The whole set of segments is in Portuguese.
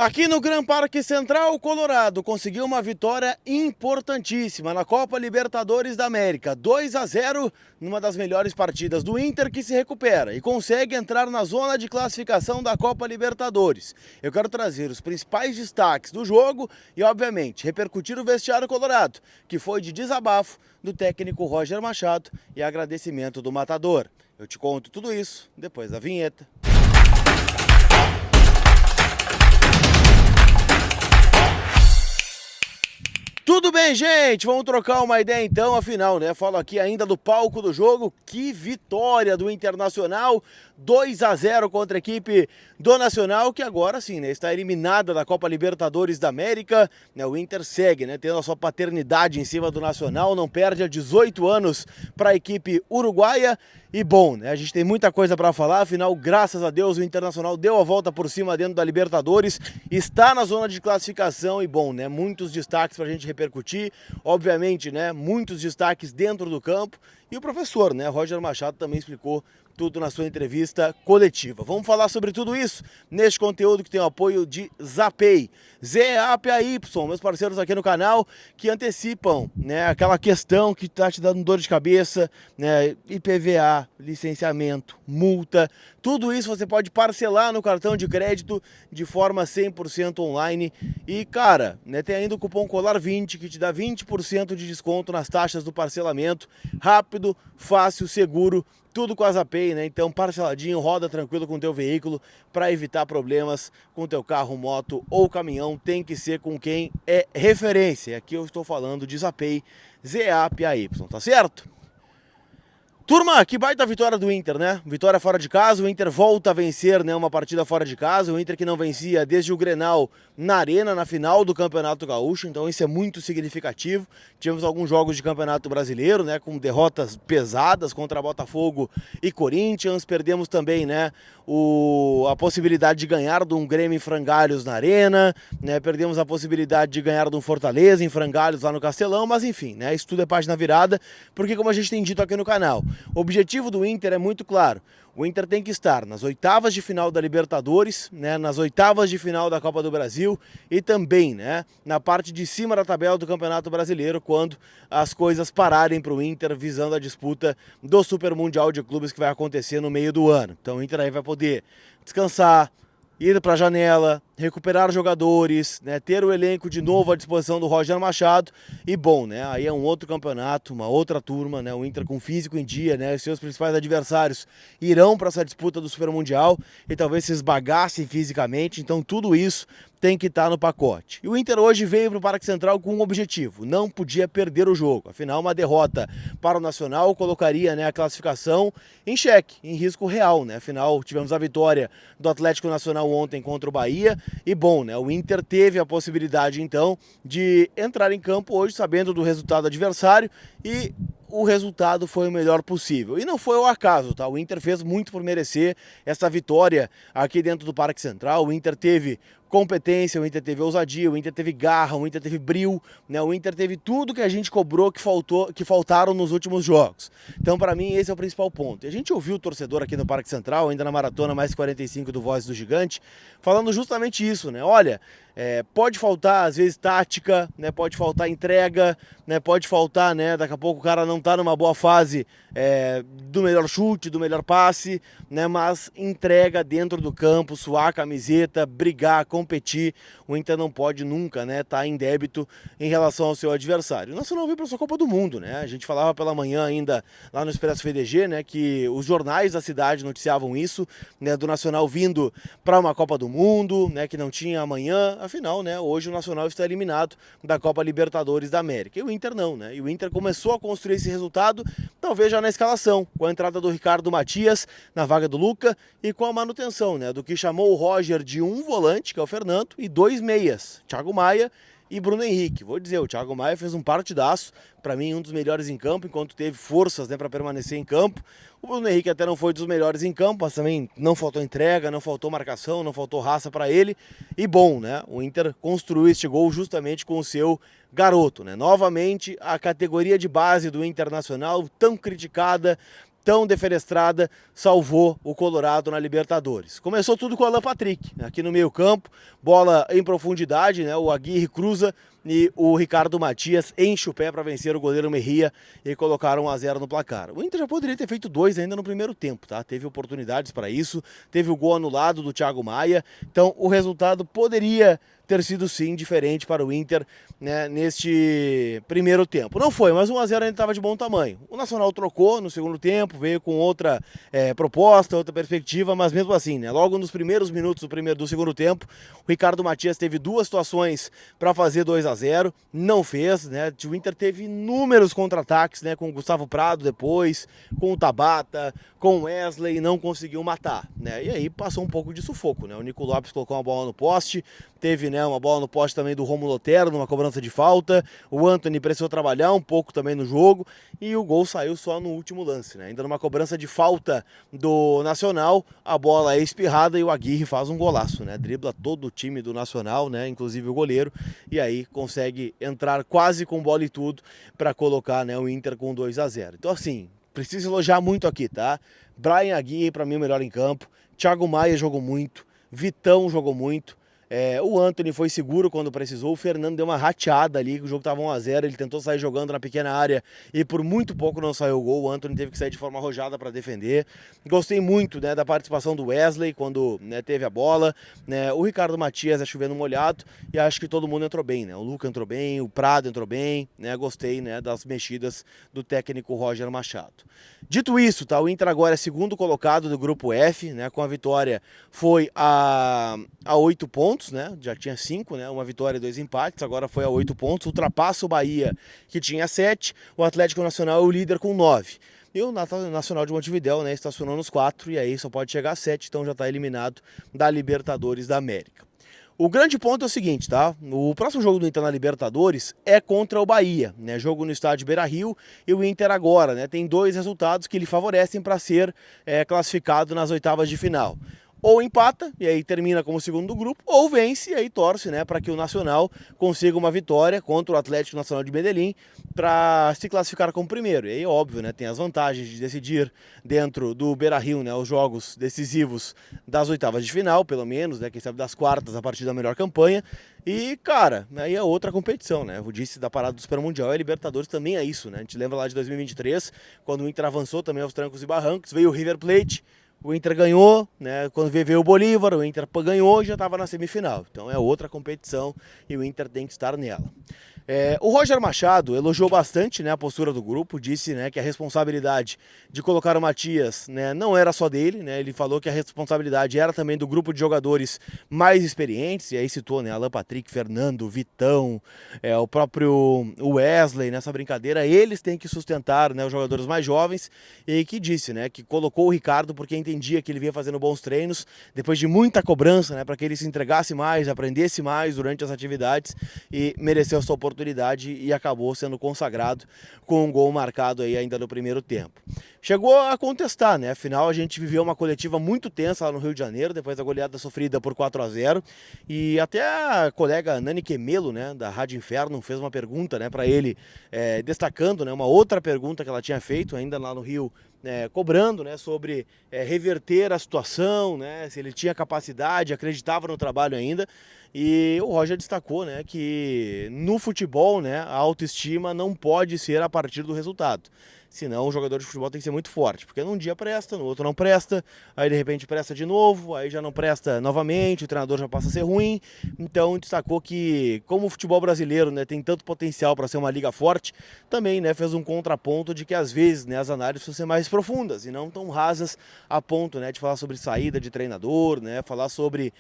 Aqui no Gran Parque Central, o Colorado conseguiu uma vitória importantíssima na Copa Libertadores da América, 2-0, numa das melhores partidas do Inter, que se recupera e consegue entrar na zona de classificação da Copa Libertadores. Eu quero trazer os principais destaques do jogo e, obviamente, repercutir o vestiário colorado, que foi de desabafo do técnico Roger Machado e agradecimento do Matador. Eu te conto tudo isso depois da vinheta. Tudo bem, gente? Vamos trocar uma ideia então, afinal, né? Falo aqui ainda do palco do jogo. Que vitória do Internacional, 2-0 contra a equipe do Nacional, que agora sim, né, está eliminada da Copa Libertadores da América. Né, o Inter segue, né, tendo a sua paternidade em cima do Nacional, não perde há 18 anos para a equipe uruguaia. E bom, né, a gente tem muita coisa para falar, afinal, graças a Deus, o Internacional deu a volta por cima dentro da Libertadores, está na zona de classificação e bom, né, muitos destaques para a gente repercutir, obviamente, né, muitos destaques dentro do campo. E o professor, né, Roger Machado, também explicou tudo na sua entrevista coletiva. Vamos falar sobre tudo isso neste conteúdo que tem o apoio de Zapay, Z-A-P-A-Y, meus parceiros aqui no canal, que antecipam, né, aquela questão que está te dando dor de cabeça, né, IPVA, licenciamento, multa, tudo isso você pode parcelar no cartão de crédito de forma 100% online. E cara, né, tem ainda o cupom COLAR20 que te dá 20% de desconto nas taxas do parcelamento, rápido, fácil, seguro, tudo com a Zapay, né? Então parceladinho, roda tranquilo com o teu veículo para evitar problemas com o teu carro, moto ou caminhão. Tem que ser com quem é referência. Aqui eu estou falando de Zapay, Z-A-P-A-Y, tá certo? Turma, que baita vitória do Inter, né? Vitória fora de casa, o Inter volta a vencer, né, uma partida fora de casa, o Inter que não vencia desde o Grenal na Arena, na final do Campeonato Gaúcho, então isso é muito significativo. Tivemos alguns jogos de Campeonato Brasileiro, né, com derrotas pesadas contra Botafogo e Corinthians, perdemos também, né, a possibilidade de ganhar de um Grêmio em Frangalhos na Arena, né, perdemos a possibilidade de ganhar de um Fortaleza em Frangalhos lá no Castelão, mas enfim, né, isso tudo é página virada, porque como a gente tem dito aqui no canal, o objetivo do Inter é muito claro. O Inter tem que estar nas oitavas de final da Libertadores, né, nas oitavas de final da Copa do Brasil e também, né, na parte de cima da tabela do Campeonato Brasileiro, quando as coisas pararem para o Inter visando a disputa do Super Mundial de Clubes que vai acontecer no meio do ano. Então o Inter aí vai poder descansar, ir para a janela, recuperar jogadores, né, ter o elenco de novo à disposição do Roger Machado e bom, né, aí é um outro campeonato, uma outra turma, né, o Inter com físico em dia, né, os seus principais adversários irão para essa disputa do Super Mundial e talvez se esbagassem fisicamente, então tudo isso tem que estar no pacote. E o Inter hoje veio para o Parque Central com um objetivo, não podia perder o jogo, afinal uma derrota para o Nacional colocaria, né, a classificação em xeque, em risco real, né, afinal tivemos a vitória do Atlético Nacional ontem contra o Bahia. E bom, né, o Inter teve a possibilidade então de entrar em campo hoje sabendo do resultado adversário e o resultado foi o melhor possível. E não foi o acaso, tá? O Inter fez muito por merecer essa vitória aqui dentro do Parque Central. O Inter teve competência, o Inter teve ousadia, o Inter teve garra, o Inter teve brio, né? O Inter teve tudo que a gente cobrou que faltaram nos últimos jogos. Então, para mim, esse é o principal ponto. E a gente ouviu o torcedor aqui no Parque Central, ainda na maratona mais 45 do Voz do Gigante, falando justamente isso, né? Olha, pode faltar, às vezes, tática, né? Pode faltar entrega, né? Pode faltar, né? Daqui a pouco o cara não tá numa boa fase do melhor chute, do melhor passe, né? Mas entrega dentro do campo, suar a camiseta, brigar, competir. O Inter não pode nunca, né, tá em débito em relação ao seu adversário. O Nacional veio para sua Copa do Mundo, né? A gente falava pela manhã ainda lá no Expresso FDG, né, que os jornais da cidade noticiavam isso, né, do Nacional vindo para uma Copa do Mundo, né, que não tinha amanhã. Afinal, né, hoje o Nacional está eliminado da Copa Libertadores da América. E o Inter não, né? E o Inter começou a construir esse resultado, talvez já na escalação, com a entrada do Ricardo Matias na vaga do Luca e com a manutenção, né, do que chamou o Roger de um volante, que é o Fernando, e dois meias, Thiago Maia e Bruno Henrique. Vou dizer, o Thiago Maia fez um partidaço, para mim um dos melhores em campo, enquanto teve forças, né, para permanecer em campo. O Bruno Henrique até não foi dos melhores em campo, mas também não faltou entrega, não faltou marcação, não faltou raça para ele. E bom, né, o Inter construiu este gol justamente com o seu garoto, né? Novamente, a categoria de base do Internacional, tão criticada, tão defenestrada salvou o Colorado na Libertadores. Começou tudo com o Alan Patrick, aqui no meio campo, bola em profundidade, né? O Aguirre cruza e o Ricardo Matias enche o pé para vencer o goleiro Mejia e colocar 1-0 no placar. O Inter já poderia ter feito 2 ainda no primeiro tempo, tá? Teve oportunidades para isso, teve o gol anulado do Thiago Maia, então o resultado poderia ter sido sim diferente para o Inter, né, neste primeiro tempo. Não foi, mas 1-0 ainda estava de bom tamanho. O Nacional trocou no segundo tempo, veio com outra proposta, outra perspectiva, mas mesmo assim, né, logo nos primeiros minutos do segundo tempo, o Ricardo Matias teve 2 situações para fazer 2-0, não fez, né, o Inter teve inúmeros contra-ataques, né, com o Gustavo Prado depois, com o Tabata, com o Wesley, não conseguiu matar, né, e aí passou um pouco de sufoco, né, o Nico Lopes colocou uma bola no poste, teve, né, uma bola no poste também do Rômulo Otero, numa cobrança de falta, o Antony precisou trabalhar um pouco também no jogo, e o gol saiu só no último lance, né, ainda numa cobrança de falta do Nacional, a bola é espirrada e o Aguirre faz um golaço, né, dribla todo o time do Nacional, né, inclusive o goleiro, e aí consegue entrar quase com bola e tudo para colocar, né, o Inter com 2-0. Então assim, preciso elogiar muito aqui, tá? Brian Aguirre para mim o melhor em campo, Thiago Maia jogou muito, Vitão jogou muito, o Antony foi seguro quando precisou, o Fernando deu uma rateada ali, o jogo estava 1-0, ele tentou sair jogando na pequena área e por muito pouco não saiu o gol, o Antony teve que sair de forma arrojada para defender. Gostei muito, né, da participação do Wesley quando, né, teve a bola, né, o Ricardo Matias é chovendo molhado e acho que todo mundo entrou bem, né, o Luca entrou bem, o Prado entrou bem, né, gostei, né, das mexidas do técnico Roger Machado. Dito isso, tá, o Inter agora é segundo colocado do grupo F, né, com a vitória foi a 8 pontos, né, já tinha 5, né, uma vitória e 2 empates, agora foi a 8 pontos, ultrapassa o Bahia que tinha 7, o Atlético Nacional é o líder com 9. E o Nacional de Montevidéu, né, estacionou nos 4 e aí só pode chegar a 7, então já está eliminado da Libertadores da América. O grande ponto é o seguinte, tá? O próximo jogo do Inter na Libertadores é contra o Bahia, né? Jogo no estádio Beira-Rio e o Inter agora, né, tem 2 resultados que lhe favorecem para ser classificado nas oitavas de final. Ou empata, e aí termina como segundo do grupo, ou vence, e aí torce, né, para que o Nacional consiga uma vitória contra o Atlético Nacional de Medellín para se classificar como primeiro. E aí, óbvio, né, tem as vantagens de decidir dentro do Beira-Rio, né, os jogos decisivos das oitavas de final, pelo menos, né, quem sabe das quartas a partir da melhor campanha. E, cara, aí é outra competição, né? Eu disse da parada do Super Mundial e a Libertadores também é isso, né? A gente lembra lá de 2023, quando o Inter avançou também aos trancos e barrancos, veio o River Plate, o Inter ganhou, né? Quando veio o Bolívar, o Inter ganhou e já estava na semifinal. Então é outra competição e o Inter tem que estar nela. O Roger Machado elogiou bastante, né, a postura do grupo, disse, né, que a responsabilidade de colocar o Matias, né, não era só dele, né, ele falou que a responsabilidade era também do grupo de jogadores mais experientes, e aí citou, né, Alan Patrick, Fernando, Vitão, o próprio Wesley nessa brincadeira, eles têm que sustentar, né, os jogadores mais jovens, e que disse, né, que colocou o Ricardo porque entendia que ele vinha fazendo bons treinos, depois de muita cobrança, né, para que ele se entregasse mais, aprendesse mais durante as atividades e mereceu sua oportunidade e acabou sendo consagrado com um gol marcado aí ainda no primeiro tempo. Chegou a contestar, né? Afinal, a gente viveu uma coletiva muito tensa lá no Rio de Janeiro, depois da goleada sofrida por 4-0, e até a colega Nani Quemelo, né, da Rádio Inferno, fez uma pergunta, né, para ele, destacando, né, uma outra pergunta que ela tinha feito ainda lá no Rio, cobrando, né, sobre reverter a situação, né, se ele tinha capacidade, acreditava no trabalho ainda. E o Roger destacou, né, que no futebol, né, a autoestima não pode ser a partir do resultado. Senão o jogador de futebol tem que ser muito forte, porque num dia presta, no outro não presta, aí de repente presta de novo, aí já não presta novamente, o treinador já passa a ser ruim. Então destacou que como o futebol brasileiro, né, tem tanto potencial para ser uma liga forte, também, né, fez um contraponto de que às vezes, né, as análises precisam ser mais profundas e não tão rasas a ponto, né, de falar sobre saída de treinador, né, falar sobre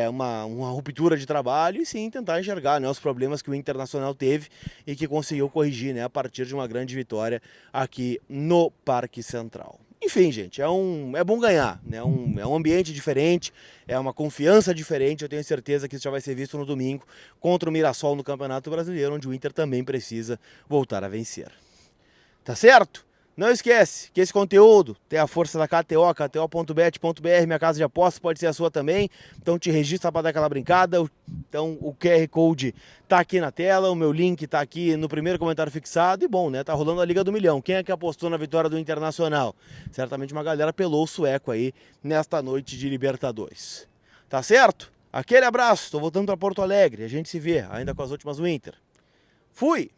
uma ruptura de trabalho e sim tentar enxergar, né, os problemas que o Internacional teve e que conseguiu corrigir, né, a partir de uma grande vitória aqui no Parque Central. Enfim, gente, é bom ganhar, né? É um ambiente diferente, é uma confiança diferente. Eu tenho certeza que isso já vai ser visto no domingo contra o Mirassol no Campeonato Brasileiro, onde o Inter também precisa voltar a vencer. Tá certo? Não esquece que esse conteúdo tem a força da KTO, kto.bet.br, minha casa de apostas, pode ser a sua também. Então te registra para dar aquela brincada. Então o QR Code tá aqui na tela, o meu link tá aqui no primeiro comentário fixado. E bom, né, tá rolando a Liga do Milhão. Quem é que apostou na vitória do Internacional? Certamente uma galera pelou o sueco aí nesta noite de Libertadores. Tá certo? Aquele abraço, tô voltando para Porto Alegre, a gente se vê ainda com as últimas do Inter. Fui!